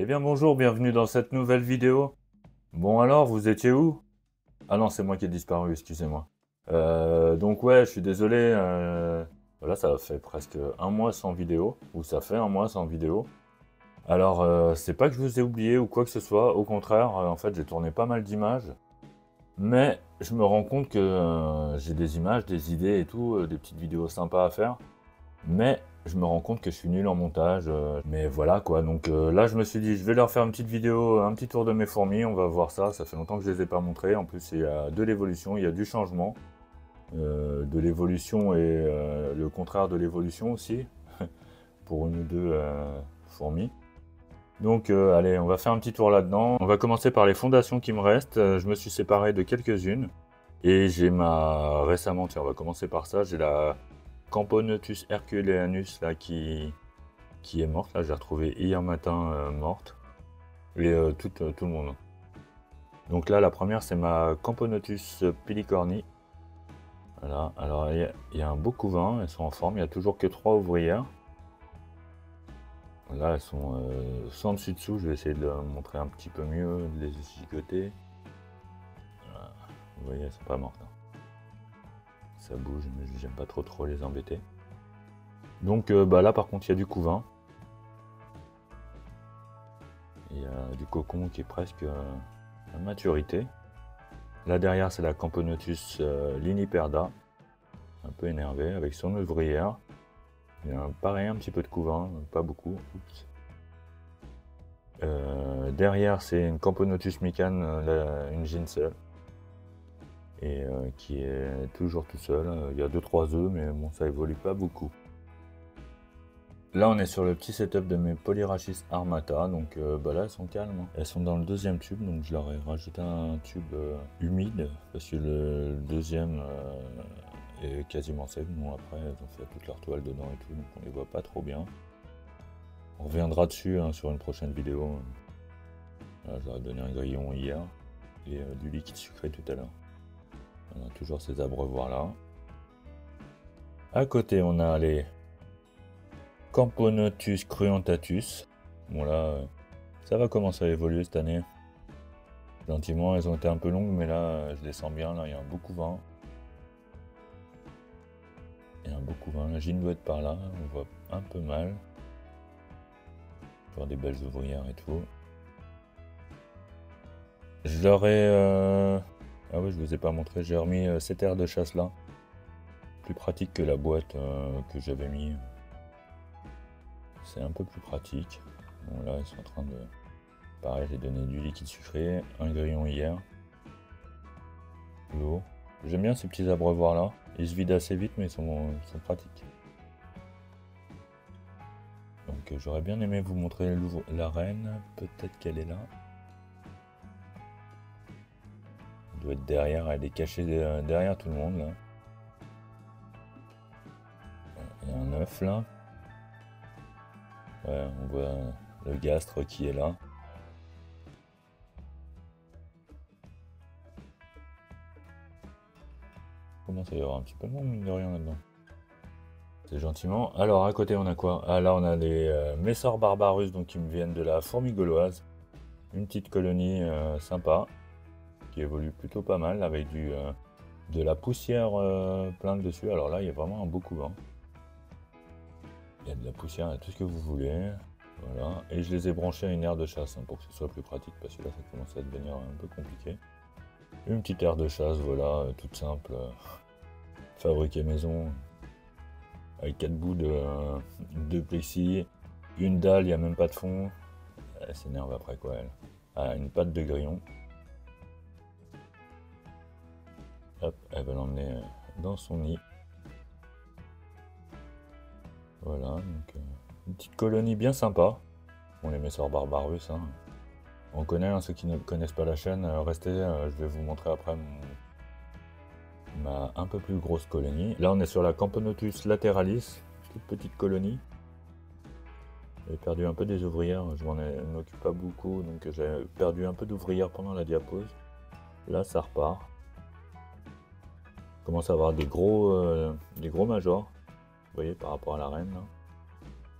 Eh bien bonjour, bienvenue dans cette nouvelle vidéo. Bon alors, vous étiez où? Ah non, c'est moi qui ai disparu, excusez-moi. Donc ouais, je suis désolé, voilà, ça fait presque un mois sans vidéo, ou ça fait un mois sans vidéo. Alors, c'est pas que je vous ai oublié ou quoi que ce soit, au contraire, en fait j'ai tourné pas mal d'images, mais je me rends compte que j'ai des images, des idées et tout, des petites vidéos sympas à faire. Mais je me rends compte que je suis nul en montage, mais voilà quoi. Donc là, je me suis dit, je vais leur faire une petite vidéo, un petit tour de mes fourmis. On va voir ça. Ça fait longtemps que je les ai pas montrées. En plus, il y a de l'évolution, il y a du changement, de l'évolution et le contraire de l'évolution aussi, pour une ou deux fourmis. Donc allez, on va faire un petit tour là-dedans. On va commencer par les fondations qui me restent. Je me suis séparé de quelques-unes. Et j'ai récemment, tiens, on va commencer par ça. J'ai la Camponotus herculeanus là qui est morte. Là, j'ai retrouvé hier matin morte. Et tout le monde. Donc là, la première, c'est ma Camponotus pilicorni. Voilà. Alors, il y a un beau couvain. Elles sont en forme. Il n'y a toujours que 3 ouvrières. Là, elles sont sans dessus-dessous. Je vais essayer de leur montrer un petit peu mieux, de les zigoter. Voilà. Vous voyez, elles sont pas mortes. Ça bouge, mais j'aime pas trop les embêter. Donc bah là, par contre, il y a du couvain. Il y a du cocon qui est presque à maturité. Là derrière, c'est la Camponotus liniperda, un peu énervée, avec son ouvrière. Il y a pareil, un petit peu de couvain, pas beaucoup. Derrière, c'est une Camponotus mican, une ginseng, et qui est toujours tout seul. Il y a 2-3 œufs, mais bon, ça évolue pas beaucoup. Là, on est sur le petit setup de mes Polyrachis armata, donc bah là, elles sont calmes. Elles sont dans le deuxième tube, donc je leur ai rajouté un tube humide, parce que le deuxième est quasiment sec. Bon, après, elles ont fait toute leur toile dedans et tout, donc on les voit pas trop bien. On reviendra dessus hein, sur une prochaine vidéo. Là, j'aurais donné un grillon hier, et du liquide sucré tout à l'heure. On a toujours ces abreuvoirs là. À côté, on a les Camponotus cruentatus. Bon là, ça va commencer à évoluer cette année. Gentiment, elles ont été un peu longues, mais là, je les sens bien. Là, il y a un beau couvain. Il y a un beau couvain. La gine doit être par là. On voit un peu mal. Voir des belles ouvrières et tout. Je leur ai... Ah oui, je vous ai pas montré. J'ai remis cette aire de chasse là. Plus pratique que la boîte que j'avais mis. C'est un peu plus pratique. Bon là, ils sont en train de... Pareil, j'ai donné du liquide sucré, un grillon hier. L'eau. J'aime bien ces petits abreuvoirs là. Ils se vident assez vite, mais ils sont pratiques. Donc j'aurais bien aimé vous montrer la reine. Peut-être qu'elle est là. Elle doit être derrière, elle est cachée derrière tout le monde là. Il y a un œuf là. Ouais, on voit le gastre qui est là. Comment ça y avoir un petit peu de monde, mine de rien là-dedans. C'est gentiment. Alors à côté on a quoi? Ah là on a les Messor barbarus donc qui me viennent de la fourmi gauloise. Une petite colonie sympa qui évolue plutôt pas mal avec de la poussière pleine dessus. Alors là il y a vraiment un beau couvain. Il y a de la poussière, il y a tout ce que vous voulez. Voilà. Et je les ai branchés à une aire de chasse hein, pour que ce soit plus pratique parce que là ça commence à devenir un peu compliqué. Une petite aire de chasse, voilà, toute simple, fabriquée maison, avec 4 bouts de plexi, une dalle, il n'y a même pas de fond. Elle s'énerve après quoi elle. Ah, une patte de grillon. Hop, elle va l'emmener dans son nid. Voilà, donc une petite colonie bien sympa. On les Messor barbarus, hein. On connaît, hein, ceux qui ne connaissent pas la chaîne, restez, je vais vous montrer après ma un peu plus grosse colonie. Là on est sur la Camponotus lateralis, toute petite colonie. J'ai perdu un peu des ouvrières, je m'en occupe pas beaucoup, donc j'ai perdu un peu d'ouvrières pendant la diapose. Là ça repart. On commence à avoir des gros majors, vous voyez par rapport à la reine là.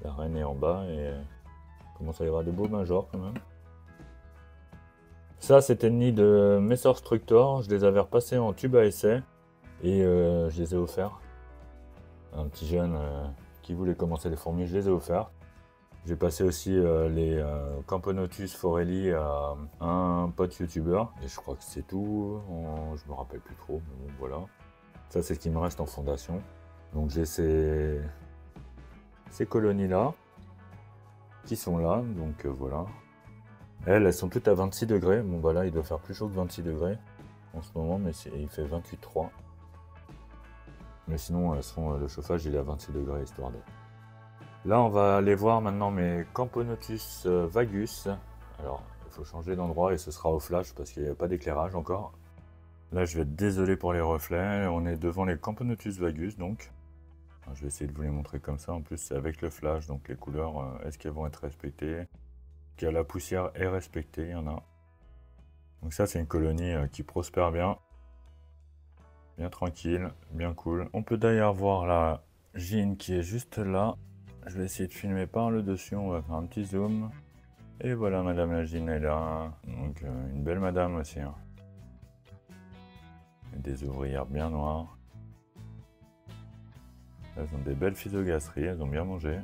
La reine est en bas et commence à y avoir des beaux majors quand même. Ça, c'était le nid de Messer Structor. Je les avais repassés en tube à essai et je les ai offerts. Un petit jeune qui voulait commencer les fourmis, je les ai offerts. J'ai passé aussi les Camponotus forelli à un pote youtubeur. Et je crois que c'est tout. Je me rappelle plus trop, mais bon, voilà. Ça, c'est ce qui me reste en fondation. Donc j'ai ces colonies-là qui sont là. Donc voilà. Elles sont toutes à 26 degrés. Bon bah là, il doit faire plus chaud que 26 degrés en ce moment, mais il fait 28,3. Mais sinon, le chauffage, il est à 26 degrés, histoire de... Là, on va aller voir maintenant mes Camponotus vagus. Alors, il faut changer d'endroit et ce sera au flash parce qu'il n'y a pas d'éclairage encore. Là, je vais être désolé pour les reflets. On est devant les Camponotus vagus, donc. Je vais essayer de vous les montrer comme ça. En plus, c'est avec le flash, donc les couleurs, est-ce qu'elles vont être respectées? Que la poussière est respectée, il y en a. Donc ça, c'est une colonie qui prospère bien. Bien tranquille, bien cool. On peut d'ailleurs voir la Gine qui est juste là. Je vais essayer de filmer par le dessus, on va faire un petit zoom. Et voilà, Madame la Gine est là. Donc une belle madame aussi. Hein. Des ouvrières bien noires. Elles ont des belles physogastries, elles ont bien mangé.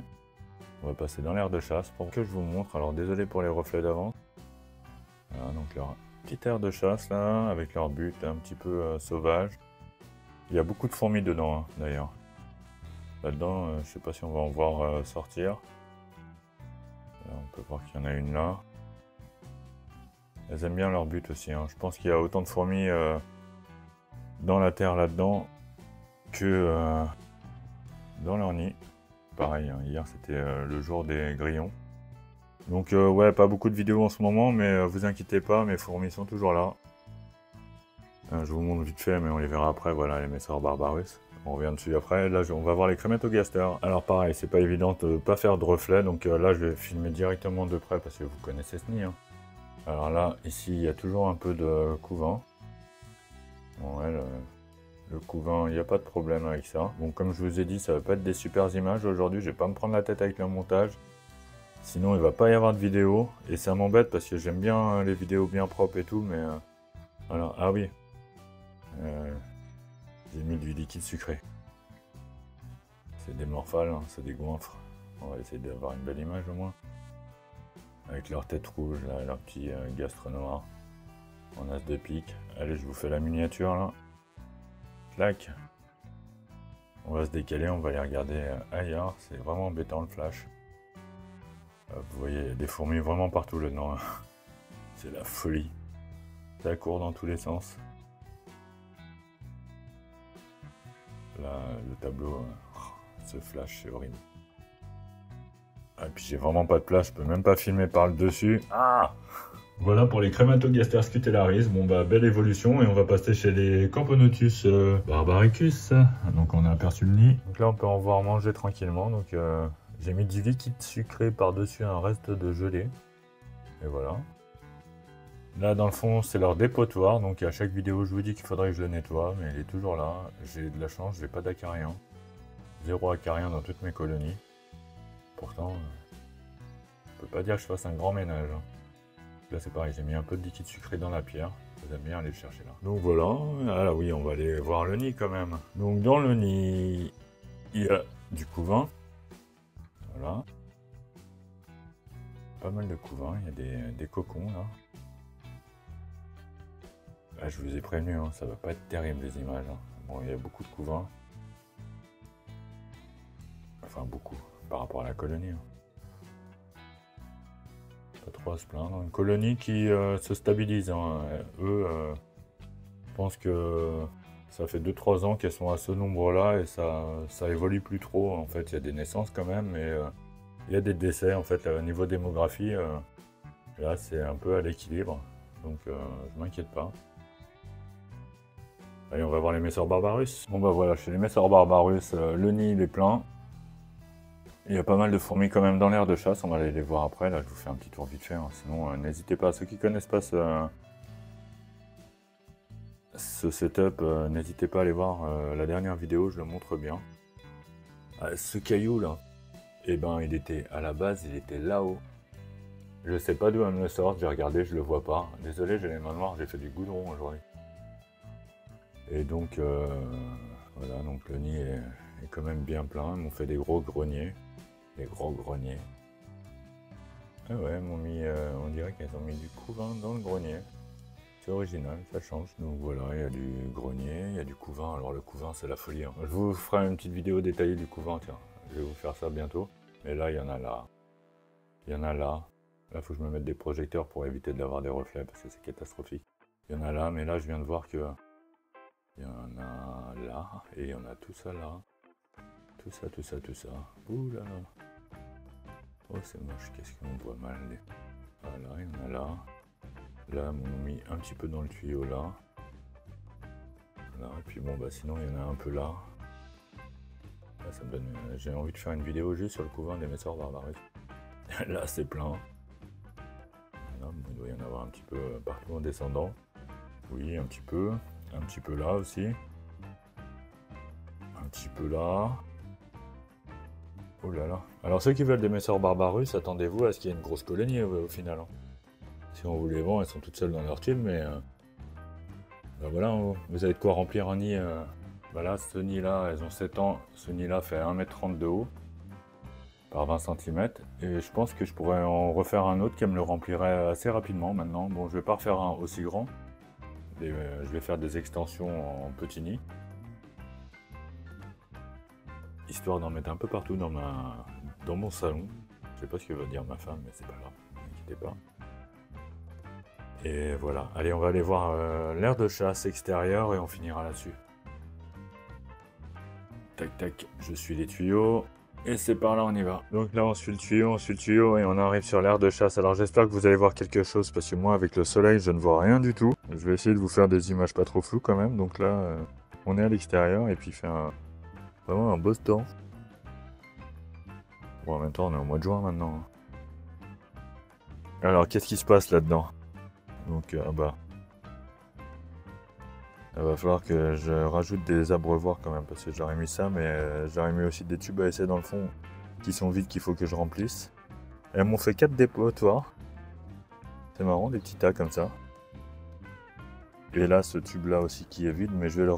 On va passer dans l'aire de chasse pour que je vous montre. Alors désolé pour les reflets d'avant. Voilà, donc leur petite aire de chasse là, avec leur but un petit peu sauvage. Il y a beaucoup de fourmis dedans, hein, d'ailleurs. Là-dedans, je sais pas si on va en voir sortir. Là, on peut voir qu'il y en a une là. Elles aiment bien leur but aussi. Hein. Je pense qu'il y a autant de fourmis dans la terre là-dedans que dans leur nid. Pareil, hein, hier c'était le jour des grillons. Donc ouais, pas beaucoup de vidéos en ce moment, mais vous inquiétez pas, mes fourmis sont toujours là. Je vous montre vite fait, mais on les verra après. Voilà, les Messer Barbarus. On revient dessus après. Là, on va voir les Crématogaster. Alors pareil, c'est pas évident de pas faire de reflet. Donc là, je vais filmer directement de près parce que vous connaissez ce nid. Hein. Alors là, ici, il y a toujours un peu de couvain. Bon, ouais, le couvain, il n'y a pas de problème avec ça. Bon, comme je vous ai dit, ça va pas être des super images aujourd'hui. Je vais pas me prendre la tête avec le montage. Sinon, il va pas y avoir de vidéo. Et ça m'embête parce que j'aime bien les vidéos bien propres et tout. Mais voilà. Ah oui. J'ai mis du liquide sucré. C'est des morphales, hein, c'est des goinfres. On va essayer d'avoir une belle image au moins. Avec leur tête rouge, là, leur petit gastre noir. En as de pique. Allez, je vous fais la miniature là. Clac. On va se décaler, on va les regarder ailleurs. C'est vraiment embêtant le flash. Vous voyez, il y a des fourmis vraiment partout là-dedans. Hein. C'est la folie. Ça court dans tous les sens. Là, le tableau, ce flash, c'est horrible. Et puis j'ai vraiment pas de place, je peux même pas filmer par le dessus. Ah! Voilà pour les Crématogaster scutellaris. Bon bah, belle évolution, et on va passer chez les Camponotus barbaricus. Donc on a aperçu le nid. Donc là, on peut en voir manger tranquillement. Donc j'ai mis du liquide sucré par-dessus un reste de gelée. Et voilà. Là, dans le fond, c'est leur dépotoir, donc à chaque vidéo, je vous dis qu'il faudrait que je le nettoie, mais il est toujours là. J'ai de la chance, j'ai pas d'acariens. 0 acariens dans toutes mes colonies. Pourtant, je peux pas dire que je fasse un grand ménage. Là, c'est pareil, j'ai mis un peu de liquide sucré dans la pierre. J'aime bien aller le chercher là. Donc voilà, ah là oui, on va aller voir le nid quand même. Donc dans le nid, il y a du couvain. Voilà. Pas mal de couvain, il y a des cocons là. Ah, je vous ai prévenu, hein, ça va pas être terrible les images. Hein. Bon, il y a beaucoup de couvain. Enfin, beaucoup, par rapport à la colonie. Hein. Pas trop à se plaindre. Une colonie qui se stabilise. Hein. Eux, je pense que ça fait 2-3 ans qu'elles sont à ce nombre-là et ça évolue plus trop. En fait, il y a des naissances quand même, mais il y a des décès. En fait, au niveau démographie, là, c'est un peu à l'équilibre. Donc, je m'inquiète pas. Allez, on va voir les Messer Barbarus. Bon bah voilà, chez les Messer Barbarus, le nid il est plein. Il y a pas mal de fourmis quand même dans l'aire de chasse, on va aller les voir après. Là, je vous fais un petit tour vite fait. Hein. Sinon, n'hésitez pas, ceux qui connaissent pas ce setup, n'hésitez pas à aller voir la dernière vidéo, je le montre bien. Ce caillou là, eh ben il était à la base, il était là-haut. Je sais pas d'où elles me le sortent, j'ai regardé, je le vois pas. Désolé, j'ai les mains noires, j'ai fait du goudron aujourd'hui. Et donc, voilà, donc le nid est quand même bien plein. Ils m'ont fait des gros greniers. Des gros greniers. Ah ouais, on dirait qu'elles ont mis du couvain dans le grenier. C'est original, ça change. Donc voilà, il y a du grenier, il y a du couvain. Alors le couvain, c'est la folie, hein. Je vous ferai une petite vidéo détaillée du couvain, tiens. Je vais vous faire ça bientôt. Mais là, il y en a là. Il y en a là. Là, il faut que je me mette des projecteurs pour éviter d'avoir des reflets parce que c'est catastrophique. Il y en a là, mais là, je viens de voir que il y en a là et il y en a tout ça là. Tout ça, tout ça, tout ça. Ouh là là. Oh, c'est moche, qu'est-ce qu'on voit mal. Voilà, il y en a là. Là, on a mis un petit peu dans le tuyau là. Voilà, et puis bon, bah sinon, il y en a un peu là. Là, ça me donne. J'ai envie de faire une vidéo juste sur le couvain des Messor Barbarus. Là, c'est plein. Là, il doit y en avoir un petit peu partout en descendant. Oui, un petit peu. Un petit peu là aussi. Un petit peu là. Oh là là. Alors ceux qui veulent des Messor Barbarus, attendez-vous à ce qu'il y ait une grosse colonie au final. Hein. Si on vous les vend, elles sont toutes seules dans leur tube, mais ben voilà, vous avez de quoi remplir un nid. Voilà, ce nid-là, elles ont 7 ans. Ce nid-là fait 1m30 de haut par 20 cm. Et je pense que je pourrais en refaire un autre qui me le remplirait assez rapidement maintenant. Bon, je vais pas refaire un aussi grand. Je vais faire des extensions en petit nid. Histoire d'en mettre un peu partout dans mon salon. Je sais pas ce que va dire ma femme, mais c'est pas grave, ne vous inquiétez pas. Et voilà, allez, on va aller voir l'aire de chasse extérieure et on finira là-dessus. Tac tac, je suis les tuyaux. Et c'est par là, on y va. Donc là, on suit le tuyau et on arrive sur l'aire de chasse. Alors j'espère que vous allez voir quelque chose parce que moi, avec le soleil, je ne vois rien du tout. Je vais essayer de vous faire des images pas trop floues quand même. Donc là, on est à l'extérieur et puis il fait vraiment un beau temps. Bon, en même temps, on est au mois de juin maintenant. Alors, qu'est-ce qui se passe là-dedans? Donc, bah... il va falloir que je rajoute des abreuvoirs quand même, parce que j'aurais mis ça, mais j'aurais mis aussi des tubes à essai dans le fond, qui sont vides, qu'il faut que je remplisse. Elles m'ont fait 4 dépotoirs. C'est marrant, des petits tas comme ça. Et là, ce tube-là aussi qui est vide, mais je vais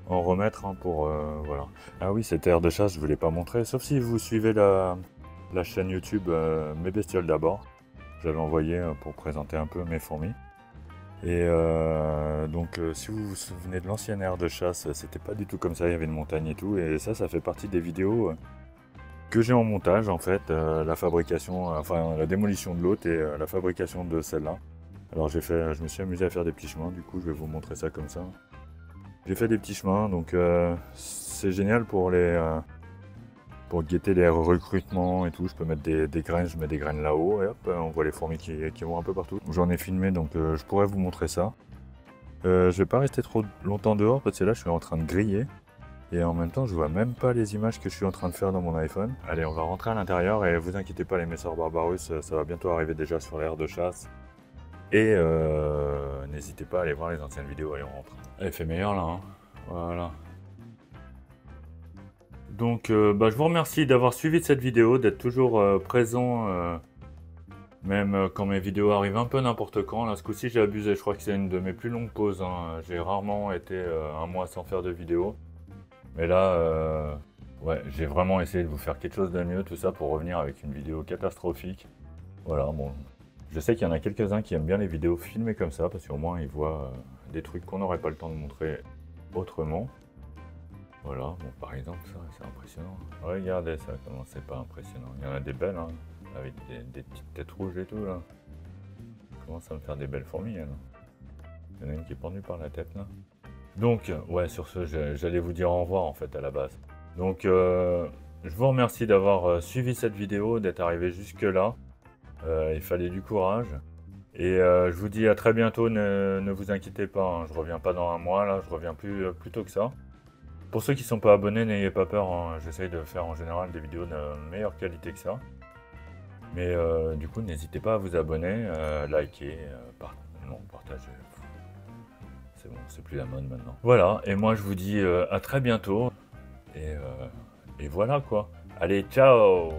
en remettre pour... voilà. Ah oui, cette aire de chasse, je ne vous l'ai pas montré, sauf si vous suivez la chaîne YouTube Mes Bestioles d'abord. J'avais envoyé pour présenter un peu mes fourmis. Et donc si vous vous souvenez de l'ancienne aire de chasse, c'était pas du tout comme ça, il y avait une montagne et tout. Et ça fait partie des vidéos que j'ai en montage en fait. La fabrication, enfin la démolition de l'autre et la fabrication de celle-là. Alors je me suis amusé à faire des petits chemins, du coup je vais vous montrer ça comme ça. J'ai fait des petits chemins, donc c'est génial pour guetter les recrutements et tout. Je peux mettre des graines, je mets des graines là-haut et hop, on voit les fourmis qui vont un peu partout. J'en ai filmé, donc je pourrais vous montrer ça. Je vais pas rester trop longtemps dehors parce que là je suis en train de griller. Et en même temps je vois même pas les images que je suis en train de faire dans mon iPhone. Allez, on va rentrer à l'intérieur et vous inquiétez pas les Messor Barbarus, ça va bientôt arriver déjà sur l'aire de chasse. Et n'hésitez pas à aller voir les anciennes vidéos, allez on rentre. Elle fait meilleur là, hein. Voilà. Donc bah, je vous remercie d'avoir suivi cette vidéo, d'être toujours présent, même quand mes vidéos arrivent un peu n'importe quand. Là ce coup-ci j'ai abusé, je crois que c'est une de mes plus longues pauses, hein. J'ai rarement été un mois sans faire de vidéo. Mais là, ouais, j'ai vraiment essayé de vous faire quelque chose de mieux, tout ça pour revenir avec une vidéo catastrophique. Voilà, bon, je sais qu'il y en a quelques-uns qui aiment bien les vidéos filmées comme ça, parce qu'au moins ils voient des trucs qu'on n'aurait pas le temps de montrer autrement. Voilà, bon par exemple ça c'est impressionnant. Regardez ça, comment c'est pas impressionnant. Il y en a des belles, hein, avec des petites têtes rouges et tout là. Je commence à me faire des belles fourmis là. Il y en a une qui est pendue par la tête là. Donc ouais, sur ce j'allais vous dire au revoir en fait à la base. Donc je vous remercie d'avoir suivi cette vidéo, d'être arrivé jusque là. Il fallait du courage. Et je vous dis à très bientôt, ne vous inquiétez pas, hein, je reviens pas dans un mois là, je reviens plus tôt que ça. Pour ceux qui ne sont pas abonnés, n'ayez pas peur, hein. J'essaye de faire en général des vidéos de meilleure qualité que ça. Mais du coup, n'hésitez pas à vous abonner, liker, partager. C'est bon, c'est plus la mode maintenant. Voilà, et moi je vous dis à très bientôt. Et voilà quoi. Allez, ciao!